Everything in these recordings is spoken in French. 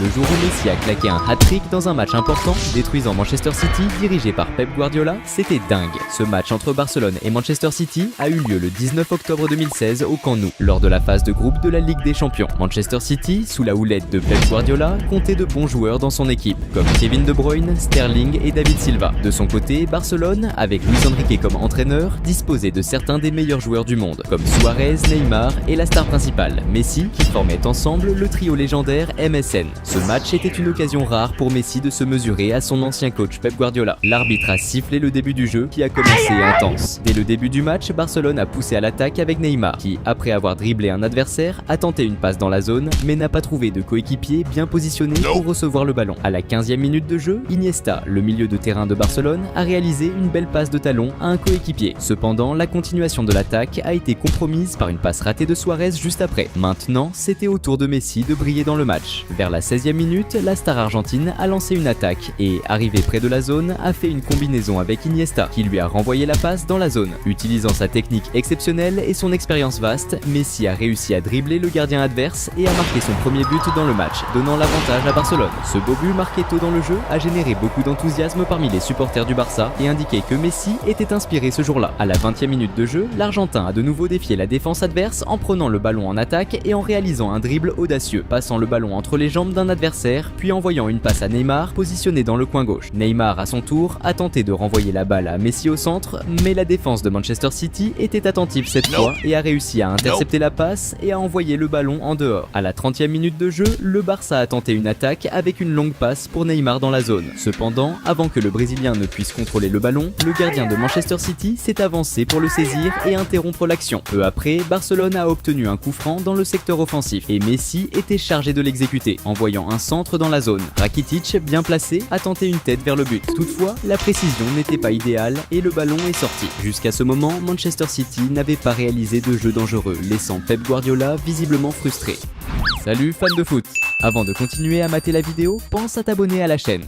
le jour où Messi a claqué un hat-trick dans un match important, détruisant Manchester City dirigé par Pep Guardiola, c'était dingue. Ce match entre Barcelone et Manchester City a eu lieu le 19 octobre 2016 au Camp Nou, lors de la phase de groupe de la Ligue des Champions. Manchester City, sous la houlette de Pep Guardiola, comptait de bons joueurs dans son équipe, comme Kevin De Bruyne, Sterling et David Silva. De son côté, Barcelone, avec Luis Enrique comme entraîneur, disposait de certains des meilleurs joueurs du monde, comme Suarez, Neymar et la star principale, Messi, qui formaient ensemble le trio légendaire MSN. Ce match était une occasion rare pour Messi de se mesurer à son ancien coach Pep Guardiola. L'arbitre a sifflé le début du jeu qui a commencé intense. Dès le début du match, Barcelone a poussé à l'attaque avec Neymar, qui, après avoir dribblé un adversaire, a tenté une passe dans la zone, mais n'a pas trouvé de coéquipier bien positionné pour recevoir le ballon. À la 15e minute de jeu, Iniesta, le milieu de terrain de Barcelone, a réalisé une belle passe de talon à un coéquipier. Cependant, la continuation de l'attaque a été compromise par une passe ratée de Suarez juste après. Maintenant, c'était au tour de Messi de briller dans le match. Vers la 16e minute, la star argentine a lancé une attaque et, arrivé près de la zone, a fait une combinaison avec Iniesta, qui lui a renvoyé la passe dans la zone. Utilisant sa technique exceptionnelle et son expérience vaste, Messi a réussi à dribbler le gardien adverse et a marqué son premier but dans le match, donnant l'avantage à Barcelone. Ce beau but marqué tôt dans le jeu a généré beaucoup d'enthousiasme parmi les supporters du Barça et indiquait que Messi était inspiré ce jour-là. À la 20e minute de jeu, l'Argentin a de nouveau défié la défense adverse en prenant le ballon en attaque et en réalisant un dribble audacieux, passant le ballon entre les jambes d'un adversaire, puis envoyant une passe à Neymar, positionné dans le coin gauche. Neymar, à son tour, a tenté de renvoyer la balle à Messi au centre, mais la défense de Manchester City était attentive cette fois et a réussi à intercepter la passe et à envoyer le ballon en dehors. À la 30e minute de jeu, le Barça a tenté une attaque avec une longue passe pour Neymar dans la zone. Cependant, avant que le Brésilien ne puisse contrôler le ballon, le gardien de Manchester City s'est avancé pour le saisir et interrompre l'action. Peu après, Barcelone a obtenu un coup franc dans le secteur offensif et Messi était chargé de l'exécuter, envoyant un centre dans la zone. Rakitic, bien placé, a tenté une tête vers le but. Toutefois, la précision n'était pas idéale et le ballon est sorti. Jusqu'à ce moment, Manchester City n'avait pas réalisé de jeu dangereux, laissant Pep Guardiola visiblement frustré. Salut fans de foot! Avant de continuer à mater la vidéo, pense à t'abonner à la chaîne.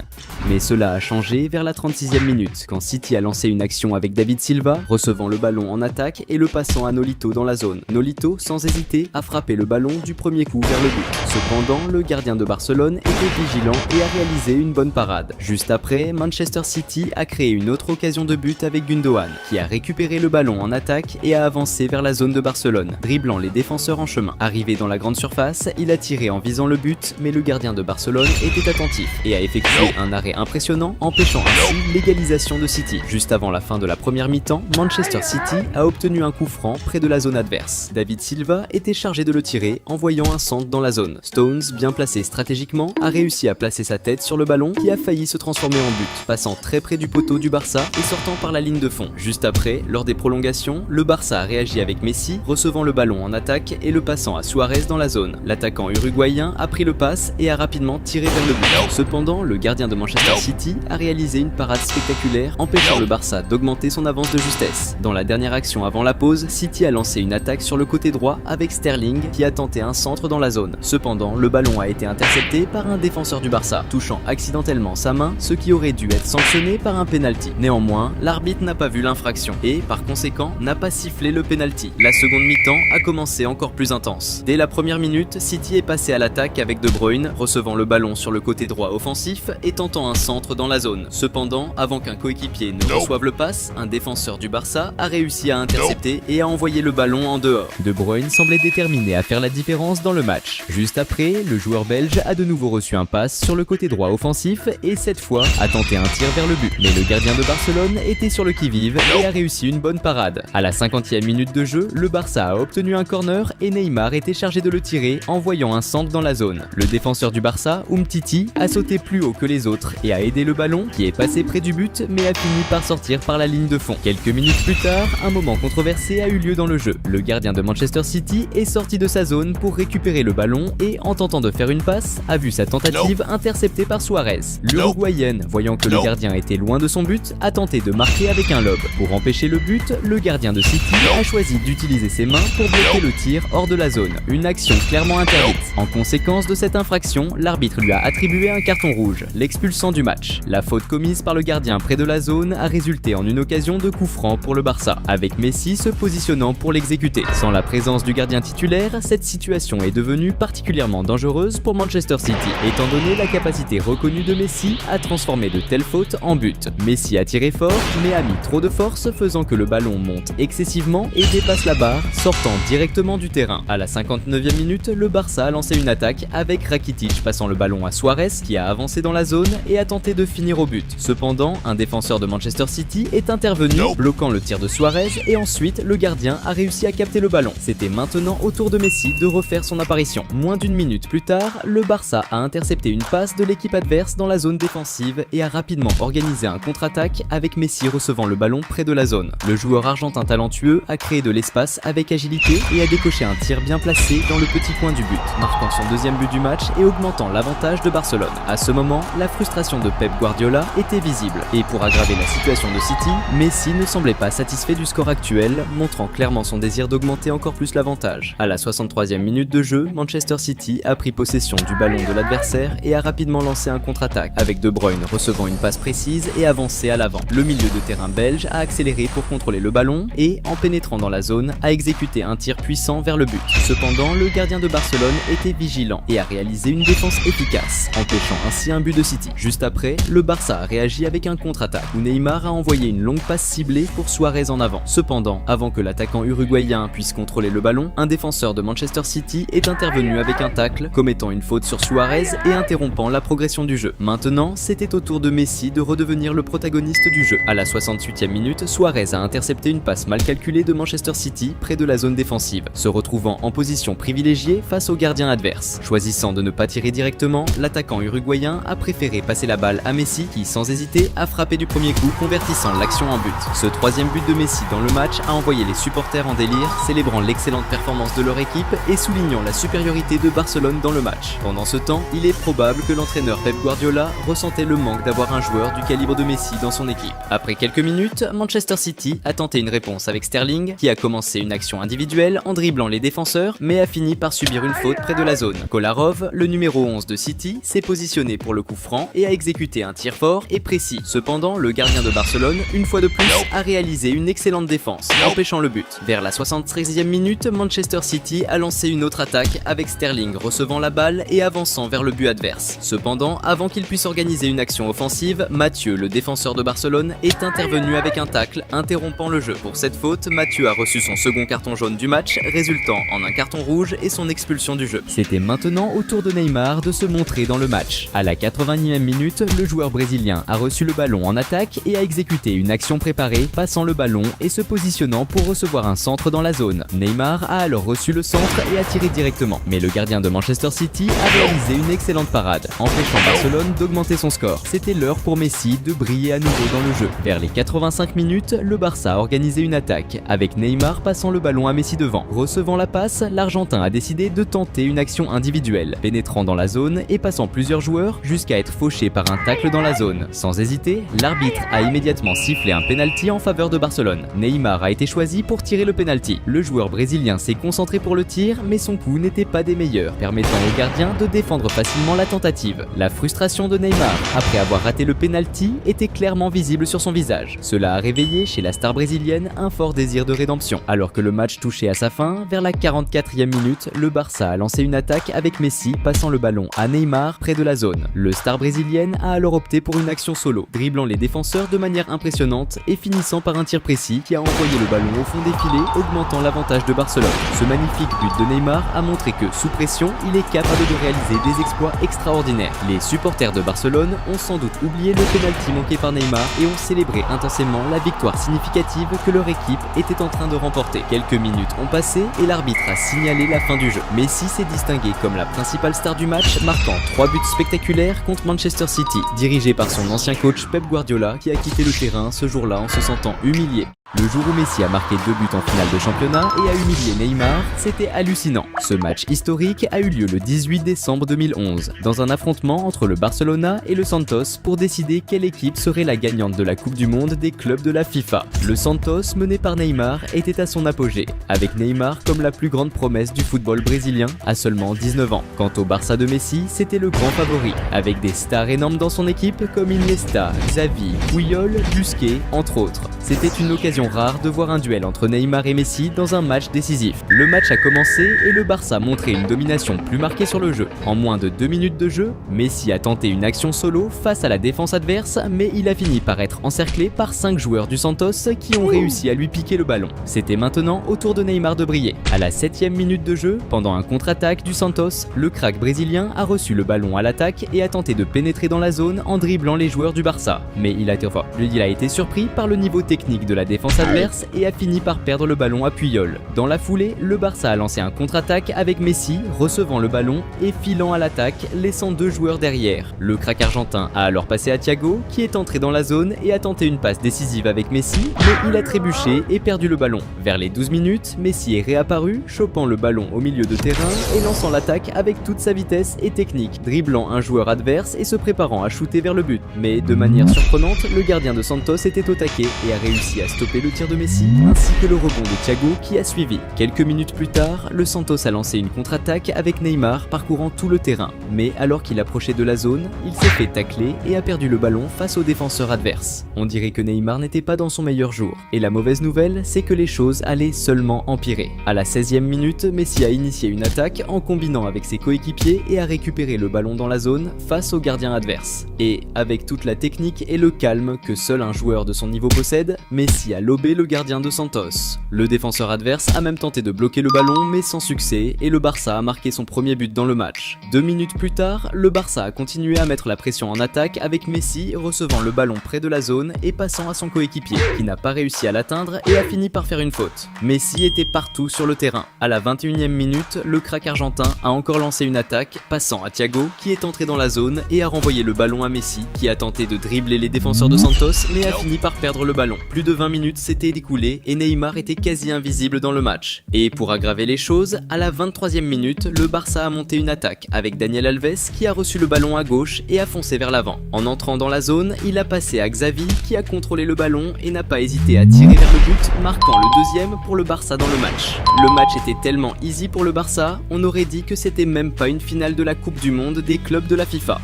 Mais cela a changé vers la 36e minute, quand City a lancé une action avec David Silva, recevant le ballon en attaque et le passant à Nolito dans la zone. Nolito, sans hésiter, a frappé le ballon du premier coup vers le but. Cependant, le gardien de Barcelone était vigilant et a réalisé une bonne parade. Juste après, Manchester City a créé une autre occasion de but avec Gundogan, qui a récupéré le ballon en attaque et a avancé vers la zone de Barcelone, dribblant les défenseurs en chemin. Arrivé dans la grande surface, il a tiré en visant le but, mais le gardien de Barcelone était attentif et a effectué un arrêt impressionnant, empêchant ainsi l'égalisation de City. Juste avant la fin de la première mi-temps, Manchester City a obtenu un coup franc près de la zone adverse. David Silva était chargé de le tirer, envoyant un centre dans la zone. Stones, bien placé stratégiquement, a réussi à placer sa tête sur le ballon qui a failli se transformer en but, passant très près du poteau du Barça et sortant par la ligne de fond. Juste après, lors des prolongations, le Barça a réagi avec Messi, recevant le ballon en attaque et le passant à Suarez dans la zone. L'attaquant uruguayen a pris le passe et a rapidement tiré vers le but. Cependant, le gardien de Manchester City a réalisé une parade spectaculaire, empêchant le Barça d'augmenter son avance de justesse. Dans la dernière action avant la pause, City a lancé une attaque sur le côté droit avec Sterling qui a tenté un centre dans la zone. Cependant, le ballon a été intercepté par un défenseur du Barça, touchant accidentellement sa main, ce qui aurait dû être sanctionné par un penalty. Néanmoins, l'arbitre n'a pas vu l'infraction et, par conséquent, n'a pas sifflé le penalty. La seconde mi-temps a commencé encore plus intense. Dès la première minute, City est passé à l'attaque avec De Bruyne, recevant le ballon sur le côté droit offensif et tentant un centre dans la zone. Cependant, avant qu'un coéquipier ne reçoive le pass, un défenseur du Barça a réussi à intercepter et à envoyer le ballon en dehors. De Bruyne semblait déterminé à faire la différence dans le match. Juste après, le joueur belge a de nouveau reçu un pass sur le côté droit offensif et cette fois a tenté un tir vers le but. Mais le gardien de Barcelone était sur le qui-vive et a réussi une bonne parade. À la 50e minute de jeu, le Barça a obtenu un corner et Neymar était chargé de le tirer, envoyant un centre dans la zone. Le défenseur du Barça, Umtiti, a sauté plus haut que les autres et a aidé le ballon qui est passé près du but mais a fini par sortir par la ligne de fond. Quelques minutes plus tard, un moment controversé a eu lieu dans le jeu. Le gardien de Manchester City est sorti de sa zone pour récupérer le ballon et, en tentant de faire une passe, a vu sa tentative interceptée par Suarez. L'Uruguayenne, voyant que le gardien était loin de son but, a tenté de marquer avec un lob. Pour empêcher le but, le gardien de City a choisi d'utiliser ses mains pour bloquer le tir hors de la zone. Une action clairement interdite. En conséquence de cette infraction, l'arbitre lui a attribué un carton rouge, l'expulsant du match. La faute commise par le gardien près de la zone a résulté en une occasion de coup franc pour le Barça, avec Messi se positionnant pour l'exécuter. Sans la présence du gardien titulaire, cette situation est devenue particulièrement dangereuse pour Manchester Manchester City, étant donné la capacité reconnue de Messi à transformer de telles fautes en but. Messi a tiré fort, mais a mis trop de force, faisant que le ballon monte excessivement et dépasse la barre, sortant directement du terrain. À la 59e minute, le Barça a lancé une attaque avec Rakitic passant le ballon à Suarez qui a avancé dans la zone et a tenté de finir au but. Cependant, un défenseur de Manchester City est intervenu, bloquant le tir de Suarez, et ensuite le gardien a réussi à capter le ballon. C'était maintenant au tour de Messi de refaire son apparition. Moins d'une minute plus tard, le Barça a intercepté une passe de l'équipe adverse dans la zone défensive et a rapidement organisé un contre-attaque avec Messi recevant le ballon près de la zone. Le joueur argentin talentueux a créé de l'espace avec agilité et a décoché un tir bien placé dans le petit coin du but, marquant son deuxième but du match et augmentant l'avantage de Barcelone. À ce moment, la frustration de Pep Guardiola était visible et pour aggraver la situation de City, Messi ne semblait pas satisfait du score actuel, montrant clairement son désir d'augmenter encore plus l'avantage. À la 63e minute de jeu, Manchester City a pris possession du ballon de l'adversaire et a rapidement lancé un contre-attaque, avec De Bruyne recevant une passe précise et avancé à l'avant. Le milieu de terrain belge a accéléré pour contrôler le ballon et, en pénétrant dans la zone, a exécuté un tir puissant vers le but. Cependant, le gardien de Barcelone était vigilant et a réalisé une défense efficace, empêchant ainsi un but de City. Juste après, le Barça a réagi avec un contre-attaque où Neymar a envoyé une longue passe ciblée pour Suarez en avant. Cependant, avant que l'attaquant uruguayen puisse contrôler le ballon, un défenseur de Manchester City est intervenu avec un tacle, commettant une faute sur Suarez et interrompant la progression du jeu. Maintenant, c'était au tour de Messi de redevenir le protagoniste du jeu. À la 68e minute, Suarez a intercepté une passe mal calculée de Manchester City près de la zone défensive, se retrouvant en position privilégiée face au gardien adverse. Choisissant de ne pas tirer directement, l'attaquant uruguayen a préféré passer la balle à Messi qui, sans hésiter, a frappé du premier coup, convertissant l'action en but. Ce troisième but de Messi dans le match a envoyé les supporters en délire, célébrant l'excellente performance de leur équipe et soulignant la supériorité de Barcelone dans le match. Pendant ce temps, il est probable que l'entraîneur Pep Guardiola ressentait le manque d'avoir un joueur du calibre de Messi dans son équipe. Après quelques minutes, Manchester City a tenté une réponse avec Sterling, qui a commencé une action individuelle en dribblant les défenseurs, mais a fini par subir une faute près de la zone. Kolarov, le numéro 11 de City, s'est positionné pour le coup franc et a exécuté un tir fort et précis. Cependant, le gardien de Barcelone, une fois de plus, a réalisé une excellente défense, empêchant le but. Vers la 73e minute, Manchester City a lancé une autre attaque avec Sterling recevant la balle et avançant vers le but adverse. Cependant, avant qu'il puisse organiser une action offensive, Mathieu, le défenseur de Barcelone, est intervenu avec un tacle, interrompant le jeu. Pour cette faute, Mathieu a reçu son second carton jaune du match, résultant en un carton rouge et son expulsion du jeu. C'était maintenant au tour de Neymar de se montrer dans le match. À la 80e minute, le joueur brésilien a reçu le ballon en attaque et a exécuté une action préparée, passant le ballon et se positionnant pour recevoir un centre dans la zone. Neymar a alors reçu le centre et a tiré directement. Mais le gardien de Manchester City a réalisé une excellente parade, empêchant Barcelone d'augmenter son score. C'était l'heure pour Messi de briller à nouveau dans le jeu. Vers les 85 minutes, le Barça a organisé une attaque, avec Neymar passant le ballon à Messi devant. Recevant la passe, l'Argentin a décidé de tenter une action individuelle, pénétrant dans la zone et passant plusieurs joueurs jusqu'à être fauché par un tacle dans la zone. Sans hésiter, l'arbitre a immédiatement sifflé un penalty en faveur de Barcelone. Neymar a été choisi pour tirer le penalty. Le joueur brésilien s'est concentré pour le tir, mais son coup n'était pas des meilleurs, permettant au gardien de défendre facilement la tentative. La frustration de Neymar, après avoir raté le penalty, était clairement visible sur son visage. Cela a réveillé chez la star brésilienne un fort désir de rédemption. Alors que le match touchait à sa fin, vers la 44e minute, le Barça a lancé une attaque avec Messi passant le ballon à Neymar près de la zone. Le star brésilienne a alors opté pour une action solo, dribblant les défenseurs de manière impressionnante et finissant par un tir précis qui a envoyé le ballon au fond des filets, augmentant l'avantage de Barcelone. Ce magnifique but de Neymar a montré que, sous pression, il est capable de réaliser des exploits extraordinaires. Les supporters de Barcelone ont sans doute oublié le penalty manqué par Neymar et ont célébré intensément la victoire significative que leur équipe était en train de remporter. Quelques minutes ont passé et l'arbitre a signalé la fin du jeu. Messi s'est distingué comme la principale star du match, marquant 3 buts spectaculaires contre Manchester City, dirigé par son ancien coach Pep Guardiola, qui a quitté le terrain ce jour-là en se sentant humilié. Le jour où Messi a marqué 2 buts en finale de championnat et a humilié Neymar, c'était hallucinant. Ce match historique a eu lieu le 18 décembre 2011, dans un affrontement entre le Barcelona et le Santos pour décider quelle équipe serait la gagnante de la Coupe du Monde des clubs de la FIFA. Le Santos, mené par Neymar, était à son apogée, avec Neymar comme la plus grande promesse du football brésilien à seulement 19 ans. Quant au Barça de Messi, c'était le grand favori, avec des stars énormes dans son équipe comme Iniesta, Xavi, Puyol, Busquets, entre autres. C'était une occasion occasion rare de voir un duel entre Neymar et Messi dans un match décisif. Le match a commencé et le Barça a montré une domination plus marquée sur le jeu. En moins de 2 minutes de jeu, Messi a tenté une action solo face à la défense adverse, mais il a fini par être encerclé par 5 joueurs du Santos qui ont réussi à lui piquer le ballon. C'était maintenant au tour de Neymar de briller. À la 7e minute de jeu, pendant un contre-attaque du Santos, le crack brésilien a reçu le ballon à l'attaque et a tenté de pénétrer dans la zone en dribblant les joueurs du Barça. Mais il a été surpris par le niveau technique de la défense adverse et a fini par perdre le ballon à Puyol. Dans la foulée, le Barça a lancé un contre-attaque avec Messi recevant le ballon et filant à l'attaque, laissant 2 joueurs derrière. Le crack argentin a alors passé à Thiago qui est entré dans la zone et a tenté une passe décisive avec Messi, mais il a trébuché et perdu le ballon. Vers les 12 minutes, Messi est réapparu, chopant le ballon au milieu de terrain et lançant l'attaque avec toute sa vitesse et technique, dribblant un joueur adverse et se préparant à shooter vers le but. Mais de manière surprenante, le gardien de Santos était au taquet et a réussi à stopper le tir de Messi, ainsi que le rebond de Thiago qui a suivi. Quelques minutes plus tard, le Santos a lancé une contre-attaque avec Neymar parcourant tout le terrain. Mais alors qu'il approchait de la zone, il s'est fait tacler et a perdu le ballon face aux défenseurs adverses. On dirait que Neymar n'était pas dans son meilleur jour. Et la mauvaise nouvelle, c'est que les choses allaient seulement empirer. À la 16e minute, Messi a initié une attaque en combinant avec ses coéquipiers et a récupéré le ballon dans la zone face au gardien adverse. Et avec toute la technique et le calme que seul un joueur de son niveau possède, Messi a lobé le gardien de Santos. Le défenseur adverse a même tenté de bloquer le ballon mais sans succès et le Barça a marqué son premier but dans le match. 2 minutes plus tard, le Barça a continué à mettre la pression en attaque avec Messi recevant le ballon près de la zone et passant à son coéquipier qui n'a pas réussi à l'atteindre et a fini par faire une faute. Messi était partout sur le terrain. À la 21e minute, le crack argentin a encore lancé une attaque, passant à Thiago qui est entré dans la zone et a renvoyé le ballon à Messi qui a tenté de dribbler les défenseurs de Santos mais a fini par perdre le ballon. Plus de 20 minutes s'étaient écoulées et Neymar était quasi invisible dans le match. Et pour aggraver les choses, à la 23e minute, le Barça a monté une attaque avec Daniel Alves qui a reçu le ballon à gauche et a foncé vers l'avant. En entrant dans la zone, il a passé à Xavi qui a contrôlé le ballon et n'a pas hésité à tirer vers le but, marquant le deuxième pour le Barça dans le match. Le match était tellement easy pour le Barça, on aurait dit que c'était même pas une finale de la Coupe du Monde des clubs de la FIFA.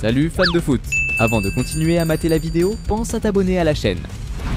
Salut fans de foot! Avant de continuer à mater la vidéo, pense à t'abonner à la chaîne.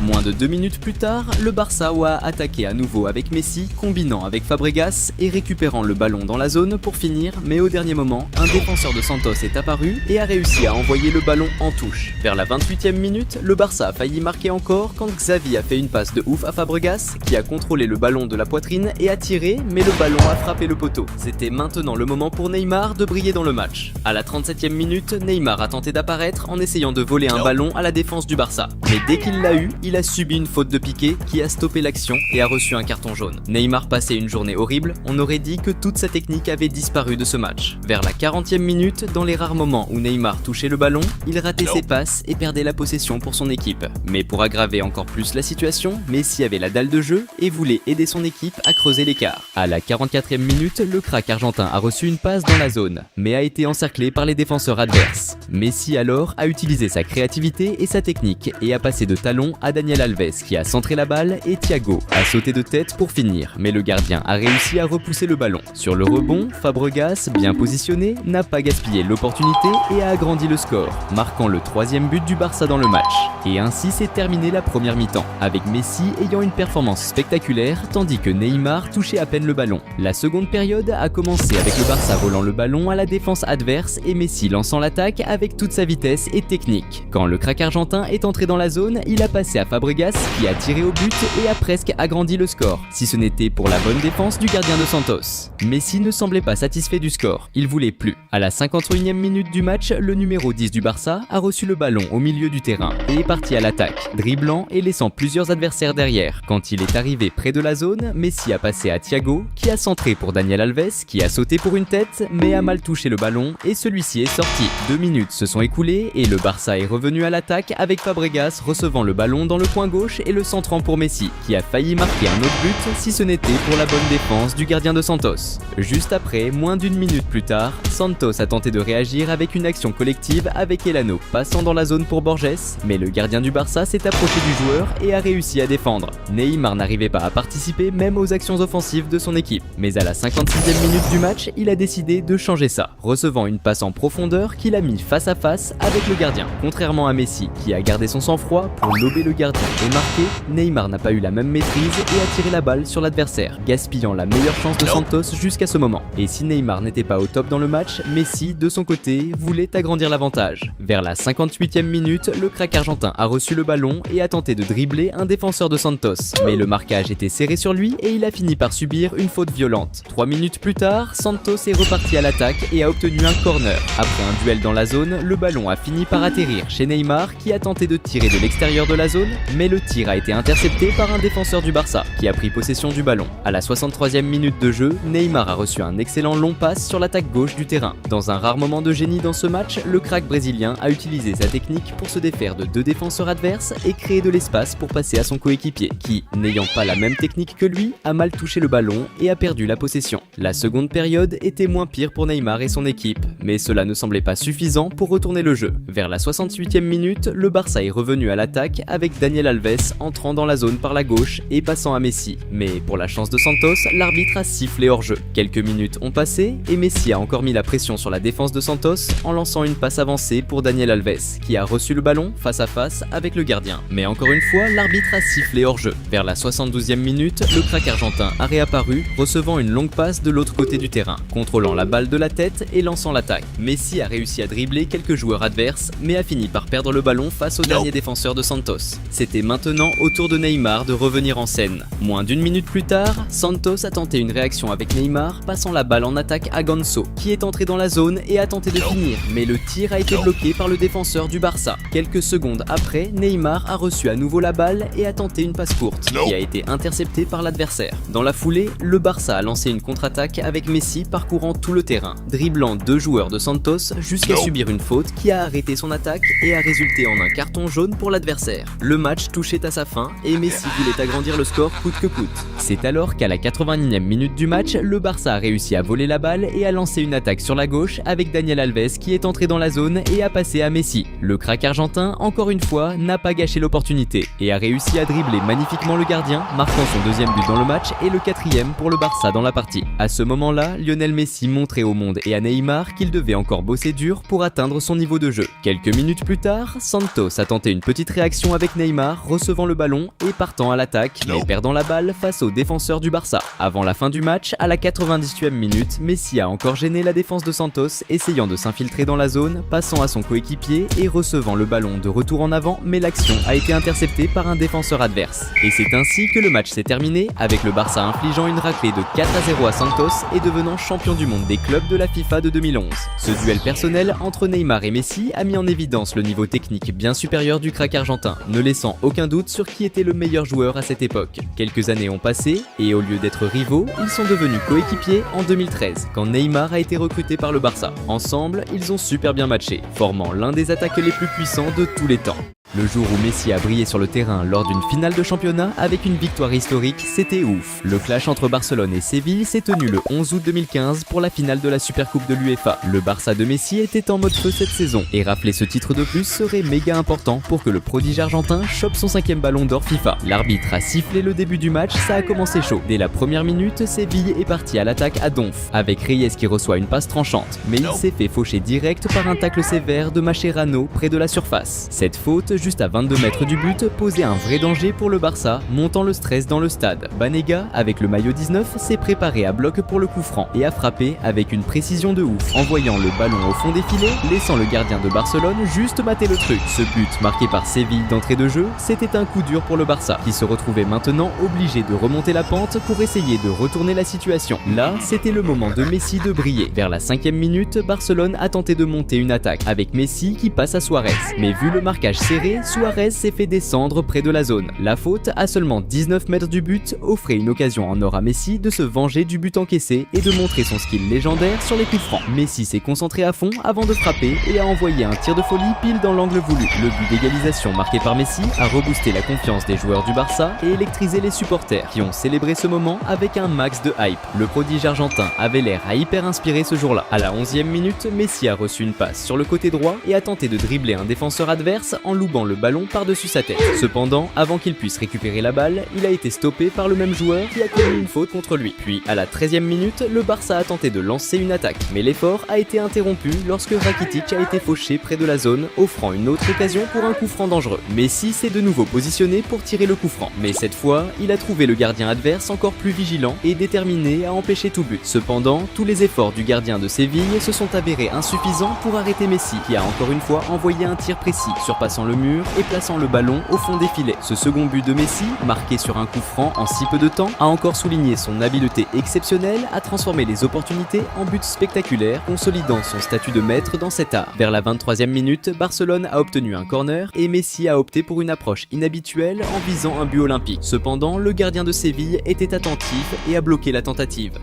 Moins de 2 minutes plus tard, le Barça a attaqué à nouveau avec Messi, combinant avec Fabregas et récupérant le ballon dans la zone pour finir, mais au dernier moment, un défenseur de Santos est apparu et a réussi à envoyer le ballon en touche. Vers la 28e minute, le Barça a failli marquer encore quand Xavi a fait une passe de ouf à Fabregas, qui a contrôlé le ballon de la poitrine et a tiré, mais le ballon a frappé le poteau. C'était maintenant le moment pour Neymar de briller dans le match. À la 37e minute, Neymar a tenté d'apparaître en essayant de voler un ballon à la défense du Barça. Mais dès qu'il l'a eu, il a subi une faute de Piqué qui a stoppé l'action et a reçu un carton jaune. Neymar passait une journée horrible, on aurait dit que toute sa technique avait disparu de ce match. Vers la 40e minute, dans les rares moments où Neymar touchait le ballon, il ratait ses passes et perdait la possession pour son équipe. Mais pour aggraver encore plus la situation, Messi avait la dalle de jeu et voulait aider son équipe à creuser l'écart. À la 44e minute, le crack argentin a reçu une passe dans la zone, mais a été encerclé par les défenseurs adverses. Messi alors a utilisé sa créativité et sa technique et a passé de talon à Daniel Alves qui a centré la balle et Thiago a sauté de tête pour finir, mais le gardien a réussi à repousser le ballon. Sur le rebond, Fabregas, bien positionné, n'a pas gaspillé l'opportunité et a agrandi le score, marquant le 3e but du Barça dans le match. Et ainsi s'est terminée la première mi-temps, avec Messi ayant une performance spectaculaire tandis que Neymar touchait à peine le ballon. La seconde période a commencé avec le Barça volant le ballon à la défense adverse et Messi lançant l'attaque avec toute sa vitesse et technique. Quand le crack argentin est entré dans la zone, il a passé à Fabregas qui a tiré au but et a presque agrandi le score, si ce n'était pour la bonne défense du gardien de Santos. Messi ne semblait pas satisfait du score, il voulait plus. À la 51e minute du match, le numéro 10 du Barça a reçu le ballon au milieu du terrain et est parti à l'attaque, dribblant et laissant plusieurs adversaires derrière. Quand il est arrivé près de la zone, Messi a passé à Thiago qui a centré pour Daniel Alves qui a sauté pour une tête mais a mal touché le ballon et celui-ci est sorti. 2 minutes se sont écoulées et le Barça est revenu à l'attaque avec Fabregas recevant le ballon dans le coin gauche et le centrant pour Messi, qui a failli marquer un autre but si ce n'était pour la bonne défense du gardien de Santos. Juste après, moins d'1 minute plus tard, Santos a tenté de réagir avec une action collective avec Elano passant dans la zone pour Borges, mais le gardien du Barça s'est approché du joueur et a réussi à défendre. Neymar n'arrivait pas à participer même aux actions offensives de son équipe, mais à la 56e minute du match, il a décidé de changer ça, recevant une passe en profondeur qu'il a mis face à face avec le gardien, contrairement à Messi qui a gardé son sang-froid pour lober le gardien gardien et marqué, Neymar n'a pas eu la même maîtrise et a tiré la balle sur l'adversaire, gaspillant la meilleure chance de Santos jusqu'à ce moment. Et si Neymar n'était pas au top dans le match, Messi, de son côté, voulait agrandir l'avantage. Vers la 58e minute, le crack argentin a reçu le ballon et a tenté de dribbler un défenseur de Santos. Mais le marquage était serré sur lui et il a fini par subir une faute violente. 3 minutes plus tard, Santos est reparti à l'attaque et a obtenu un corner. Après un duel dans la zone, le ballon a fini par atterrir chez Neymar qui a tenté de tirer de l'extérieur de la zone, mais le tir a été intercepté par un défenseur du Barça qui a pris possession du ballon. À la 63e minute de jeu, Neymar a reçu un excellent long passe sur l'attaque gauche du terrain. Dans un rare moment de génie dans ce match, le crack brésilien a utilisé sa technique pour se défaire de 2 défenseurs adverses et créer de l'espace pour passer à son coéquipier qui, n'ayant pas la même technique que lui, a mal touché le ballon et a perdu la possession. La seconde période était moins pire pour Neymar et son équipe, mais cela ne semblait pas suffisant pour retourner le jeu. Vers la 68e minute, le Barça est revenu à l'attaque avec Daniel Alves entrant dans la zone par la gauche et passant à Messi. Mais pour la chance de Santos, l'arbitre a sifflé hors jeu. Quelques minutes ont passé et Messi a encore mis la pression sur la défense de Santos en lançant une passe avancée pour Daniel Alves, qui a reçu le ballon face à face avec le gardien. Mais encore une fois, l'arbitre a sifflé hors jeu. Vers la 72e minute, le crack argentin a réapparu, recevant une longue passe de l'autre côté du terrain, contrôlant la balle de la tête et lançant l'attaque. Messi a réussi à dribbler quelques joueurs adverses, mais a fini par perdre le ballon face au dernier défenseur de Santos. C'était maintenant au tour de Neymar de revenir en scène. Moins d'une minute plus tard, Santos a tenté une réaction avec Neymar, passant la balle en attaque à Ganso, qui est entré dans la zone et a tenté de finir, mais le tir a été bloqué par le défenseur du Barça. Quelques secondes après, Neymar a reçu à nouveau la balle et a tenté une passe courte, qui a été interceptée par l'adversaire. Dans la foulée, le Barça a lancé une contre-attaque avec Messi parcourant tout le terrain, dribblant 2 joueurs de Santos jusqu'à subir une faute qui a arrêté son attaque et a résulté en un carton jaune pour l'adversaire. Le match touchait à sa fin et Messi voulait agrandir le score coûte que coûte. C'est alors qu'à la 81e minute du match, le Barça a réussi à voler la balle et a lancé une attaque sur la gauche avec Daniel Alves qui est entré dans la zone et a passé à Messi. Le crack argentin, encore une fois, n'a pas gâché l'opportunité et a réussi à dribbler magnifiquement le gardien, marquant son 2e but dans le match et le 4e pour le Barça dans la partie. À ce moment-là, Lionel Messi montrait au monde et à Neymar qu'il devait encore bosser dur pour atteindre son niveau de jeu. Quelques minutes plus tard, Santos a tenté une petite réaction avec Neymar, recevant le ballon et partant à l'attaque, mais perdant la balle face aux défenseurs du Barça. Avant la fin du match, à la 98e minute, Messi a encore gêné la défense de Santos, essayant de s'infiltrer dans la zone, passant à son coéquipier et recevant le ballon de retour en avant, mais l'action a été interceptée par un défenseur adverse. Et c'est ainsi que le match s'est terminé, avec le Barça infligeant une raclée de 4-0 à Santos et devenant champion du monde des clubs de la FIFA de 2011. Ce duel personnel entre Neymar et Messi a mis en évidence le niveau technique bien supérieur du crack argentin, ne laissant aucun doute sur qui était le meilleur joueur à cette époque. Quelques années ont passé et au lieu d'être rivaux, ils sont devenus coéquipiers en 2013, quand Neymar a été recruté par le Barça. Ensemble, ils ont super bien matché, formant l'un des attaques les plus puissants de tous les temps. Le jour où Messi a brillé sur le terrain lors d'une finale de championnat avec une victoire historique, c'était ouf. Le clash entre Barcelone et Séville s'est tenu le 11 août 2015 pour la finale de la Supercoupe de l'UEFA. Le Barça de Messi était en mode feu cette saison et rafler ce titre de plus serait méga important pour que le prodige argentin chope son 5e ballon d'or FIFA. L'arbitre a sifflé le début du match, ça a commencé chaud. Dès la première minute, Séville est parti à l'attaque à donf, avec Reyes qui reçoit une passe tranchante, mais il s'est fait faucher direct par un tacle sévère de Mascherano près de la surface. Cette faute, juste à 22 mètres du but, posait un vrai danger pour le Barça, montant le stress dans le stade. Banega, avec le maillot 19, s'est préparé à bloc pour le coup franc et a frappé avec une précision de ouf, envoyant le ballon au fond des filets, laissant le gardien de Barcelone juste mater le truc. Ce but, marqué par Séville d'entrée de jeu, c'était un coup dur pour le Barça, qui se retrouvait maintenant obligé de remonter la pente pour essayer de retourner la situation. Là, c'était le moment de Messi de briller. Vers la 5e minute, Barcelone a tenté de monter une attaque, avec Messi qui passe à Suarez. Mais vu le marquage serré, Suarez s'est fait descendre près de la zone. La faute, à seulement 19 mètres du but, offrait une occasion en or à Messi de se venger du but encaissé et de montrer son skill légendaire sur les coups francs. Messi s'est concentré à fond avant de frapper et a envoyé un tir de folie pile dans l'angle voulu. Le but d'égalisation marqué par Messi a reboosté la confiance des joueurs du Barça et électrisé les supporters qui ont célébré ce moment avec un max de hype. Le prodige argentin avait l'air à hyper inspiré ce jour-là. À la 11e minute, Messi a reçu une passe sur le côté droit et a tenté de dribbler un défenseur adverse en loupant lobant le ballon par-dessus sa tête. Cependant, avant qu'il puisse récupérer la balle, il a été stoppé par le même joueur qui a commis une faute contre lui. Puis, à la 13e minute, le Barça a tenté de lancer une attaque, mais l'effort a été interrompu lorsque Rakitic a été fauché près de la zone, offrant une autre occasion pour un coup franc dangereux. Messi s'est de nouveau positionné pour tirer le coup franc, mais cette fois, il a trouvé le gardien adverse encore plus vigilant et déterminé à empêcher tout but. Cependant, tous les efforts du gardien de Séville se sont avérés insuffisants pour arrêter Messi, qui a encore une fois envoyé un tir précis, surpassant le mur et plaçant le ballon au fond des filets. Ce second but de Messi, marqué sur un coup franc en si peu de temps, a encore souligné son habileté exceptionnelle à transformer les opportunités en buts spectaculaires, consolidant son statut de maître dans cet art. Vers la 23e minute, Barcelone a obtenu un corner et Messi a opté pour une approche inhabituelle en visant un but olympique. Cependant, le gardien de Séville était attentif et a bloqué la tentative.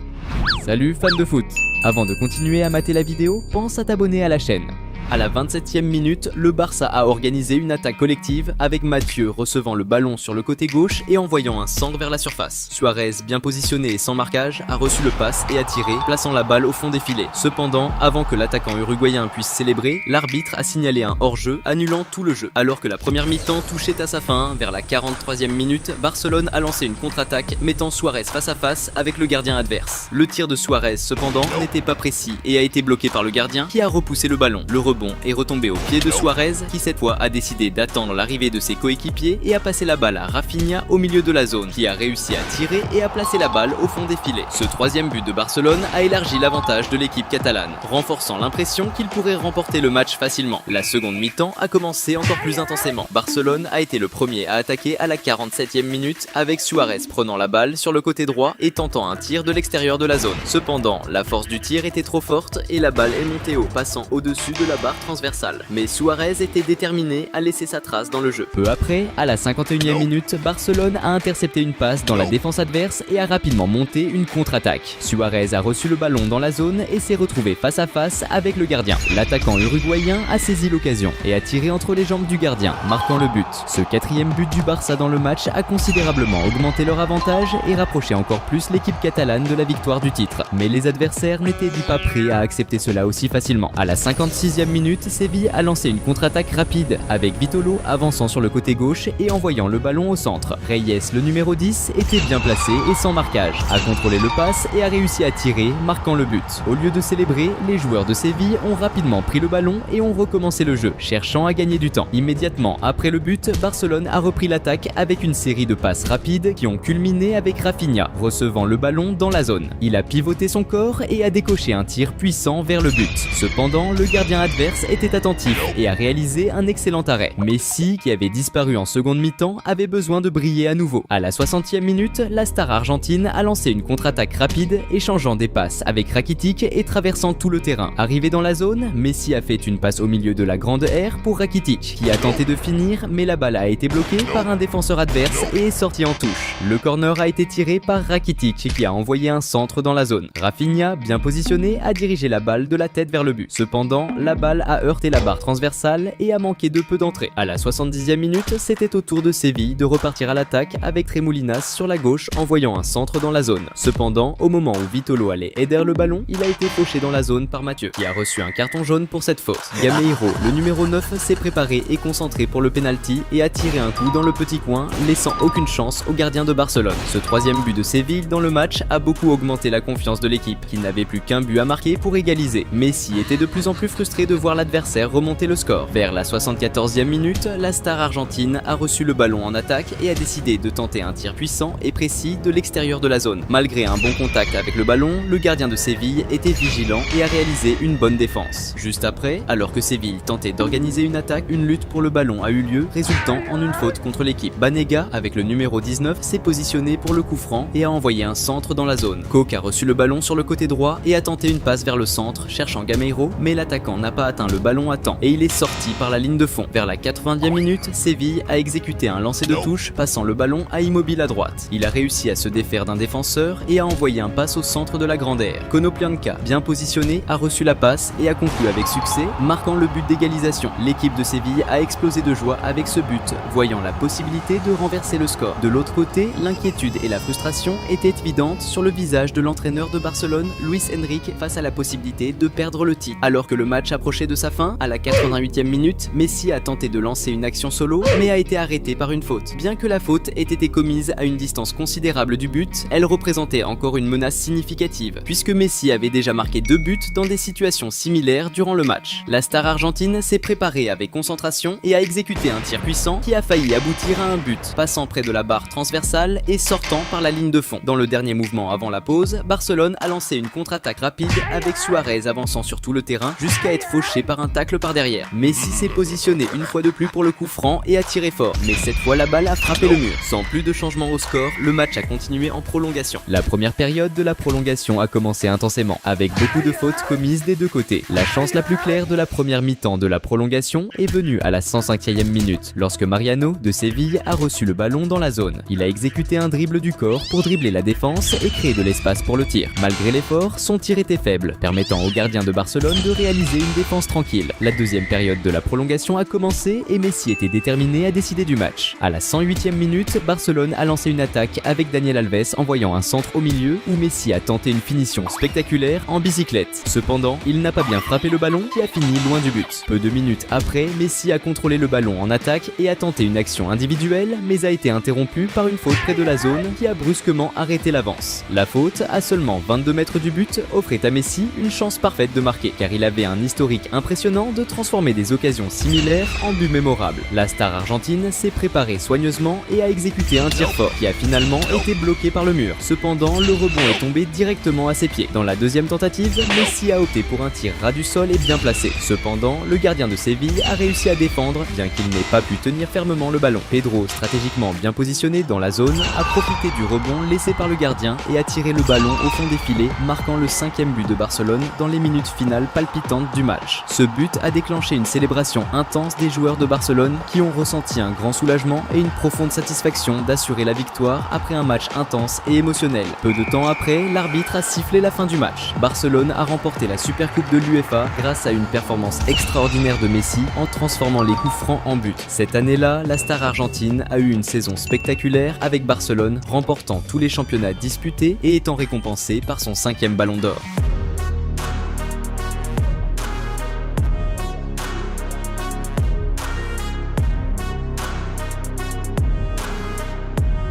Salut fans de foot! Avant de continuer à mater la vidéo, pense à t'abonner à la chaîne. À la 27e minute, le Barça a organisé une attaque collective avec Mathieu recevant le ballon sur le côté gauche et envoyant un centre vers la surface. Suarez, bien positionné et sans marquage, a reçu le pass et a tiré, plaçant la balle au fond des filets. Cependant, avant que l'attaquant uruguayen puisse célébrer, l'arbitre a signalé un hors-jeu, annulant tout le jeu. Alors que la première mi-temps touchait à sa fin, vers la 43e minute, Barcelone a lancé une contre-attaque, mettant Suarez face à face avec le gardien adverse. Le tir de Suarez, cependant, n'était pas précis et a été bloqué par le gardien qui a repoussé le ballon. Le rebond est retombé au pied de Suarez qui cette fois a décidé d'attendre l'arrivée de ses coéquipiers et a passé la balle à Rafinha au milieu de la zone qui a réussi à tirer et à placer la balle au fond des filets. Ce troisième but de Barcelone a élargi l'avantage de l'équipe catalane, renforçant l'impression qu'il pourrait remporter le match facilement. La seconde mi-temps a commencé encore plus intensément. Barcelone a été le premier à attaquer à la 47e minute avec Suarez prenant la balle sur le côté droit et tentant un tir de l'extérieur de la zone. Cependant, la force du tir était trop forte et la balle est montée haut, passant au-dessus de la barre transversale. Mais Suarez était déterminé à laisser sa trace dans le jeu. Peu après, à la 51e minute, Barcelone a intercepté une passe dans la défense adverse et a rapidement monté une contre-attaque. Suarez a reçu le ballon dans la zone et s'est retrouvé face à face avec le gardien. L'attaquant uruguayen a saisi l'occasion et a tiré entre les jambes du gardien, marquant le but. Ce quatrième but du Barça dans le match a considérablement augmenté leur avantage et rapproché encore plus l'équipe catalane de la victoire du titre. Mais les adversaires n'étaient pas prêts à accepter cela aussi facilement. À la 56e minute, Séville a lancé une contre-attaque rapide avec Vitolo avançant sur le côté gauche et envoyant le ballon au centre. Reyes, le numéro 10, était bien placé et sans marquage, a contrôlé le pass et a réussi à tirer, marquant le but. Au lieu de célébrer, les joueurs de Séville ont rapidement pris le ballon et ont recommencé le jeu, cherchant à gagner du temps. Immédiatement après le but, Barcelone a repris l'attaque avec une série de passes rapides qui ont culminé avec Rafinha, recevant le ballon dans la zone. Il a pivoté son corps et a décoché un tir puissant vers le but. Cependant, le gardien adverse était attentif et a réalisé un excellent arrêt. Messi, qui avait disparu en seconde mi-temps, avait besoin de briller à nouveau. À la 60e minute, la star argentine a lancé une contre-attaque rapide, échangeant des passes avec Rakitic et traversant tout le terrain. Arrivé dans la zone, Messi a fait une passe au milieu de la grande aire pour Rakitic, qui a tenté de finir, mais la balle a été bloquée par un défenseur adverse et est sortie en touche. Le corner a été tiré par Rakitic, qui a envoyé un centre dans la zone. Rafinha, bien positionné, a dirigé la balle de la tête vers le but. Cependant, la balle a heurté la barre transversale et a manqué de peu d'entrée. À la 70e minute, c'était au tour de Séville de repartir à l'attaque avec Tremoulinas sur la gauche envoyant un centre dans la zone. Cependant, au moment où Vitolo allait aider le ballon, il a été fauché dans la zone par Mathieu, qui a reçu un carton jaune pour cette faute. Gameiro, le numéro 9, s'est préparé et concentré pour le penalty et a tiré un coup dans le petit coin, laissant aucune chance au gardien de Barcelone. Ce troisième but de Séville dans le match a beaucoup augmenté la confiance de l'équipe, qui n'avait plus qu'un but à marquer pour égaliser. Messi était de plus en plus frustré de voir l'adversaire remonter le score. Vers la 74e minute, la star argentine a reçu le ballon en attaque et a décidé de tenter un tir puissant et précis de l'extérieur de la zone. Malgré un bon contact avec le ballon, le gardien de Séville était vigilant et a réalisé une bonne défense. Juste après, alors que Séville tentait d'organiser une attaque, une lutte pour le ballon a eu lieu, résultant en une faute contre l'équipe. Banega, avec le numéro 19, s'est positionné pour le coup franc et a envoyé un centre dans la zone. Coque a reçu le ballon sur le côté droit et a tenté une passe vers le centre, cherchant Gameiro, mais l'attaquant n'a pas atteint le ballon à temps et il est sorti par la ligne de fond. Vers la 80e minute, Séville a exécuté un lancer de touche, passant le ballon à Immobile à droite. Il a réussi à se défaire d'un défenseur et a envoyé un passe au centre de la grande aire. Konoplyanka, bien positionné, a reçu la passe et a conclu avec succès, marquant le but d'égalisation. L'équipe de Séville a explosé de joie avec ce but, voyant la possibilité de renverser le score. De l'autre côté, l'inquiétude et la frustration étaient évidentes sur le visage de l'entraîneur de Barcelone, Luis Enrique, face à la possibilité de perdre le titre. Alors que le match approchait rapprochait de sa fin. À la 88e minute, Messi a tenté de lancer une action solo, mais a été arrêté par une faute. Bien que la faute ait été commise à une distance considérable du but, elle représentait encore une menace significative, puisque Messi avait déjà marqué 2 buts dans des situations similaires durant le match. La star argentine s'est préparée avec concentration et a exécuté un tir puissant qui a failli aboutir à un but, passant près de la barre transversale et sortant par la ligne de fond. Dans le dernier mouvement avant la pause, Barcelone a lancé une contre-attaque rapide avec Suarez avançant sur tout le terrain jusqu'à être fauché par un tacle par derrière. Messi s'est positionné une fois de plus pour le coup franc et a tiré fort, mais cette fois la balle a frappé le mur. Sans plus de changement au score, le match a continué en prolongation. La première période de la prolongation a commencé intensément, avec beaucoup de fautes commises des deux côtés. La chance la plus claire de la première mi-temps de la prolongation est venue à la 105e minute, lorsque Mariano de Séville a reçu le ballon dans la zone. Il a exécuté un dribble du corps pour dribbler la défense et créer de l'espace pour le tir. Malgré l'effort, son tir était faible, permettant au gardien de Barcelone de réaliser une défense tranquille. La deuxième période de la prolongation a commencé et Messi était déterminé à décider du match. À la 108e minute, Barcelone a lancé une attaque avec Daniel Alves envoyant un centre au milieu où Messi a tenté une finition spectaculaire en bicyclette. Cependant, il n'a pas bien frappé le ballon qui a fini loin du but. Peu de minutes après, Messi a contrôlé le ballon en attaque et a tenté une action individuelle mais a été interrompu par une faute près de la zone qui a brusquement arrêté l'avance. La faute, à seulement 22 mètres du but, offrait à Messi une chance parfaite de marquer car il avait un historique impressionnant de transformer des occasions similaires en buts mémorables. La star argentine s'est préparée soigneusement et a exécuté un tir fort qui a finalement été bloqué par le mur. Cependant, le rebond est tombé directement à ses pieds. Dans la deuxième tentative, Messi a opté pour un tir ras du sol et bien placé. Cependant, le gardien de Séville a réussi à défendre bien qu'il n'ait pas pu tenir fermement le ballon. Pedro, stratégiquement bien positionné dans la zone, a profité du rebond laissé par le gardien et a tiré le ballon au fond des filets, marquant le 5e but de Barcelone dans les minutes finales palpitantes du match. Ce but a déclenché une célébration intense des joueurs de Barcelone qui ont ressenti un grand soulagement et une profonde satisfaction d'assurer la victoire après un match intense et émotionnel. Peu de temps après, l'arbitre a sifflé la fin du match. Barcelone a remporté la Supercoupe de l'UEFA grâce à une performance extraordinaire de Messi en transformant les coups francs en buts. Cette année-là, la star argentine a eu une saison spectaculaire avec Barcelone, remportant tous les championnats disputés et étant récompensée par son 5e ballon d'or.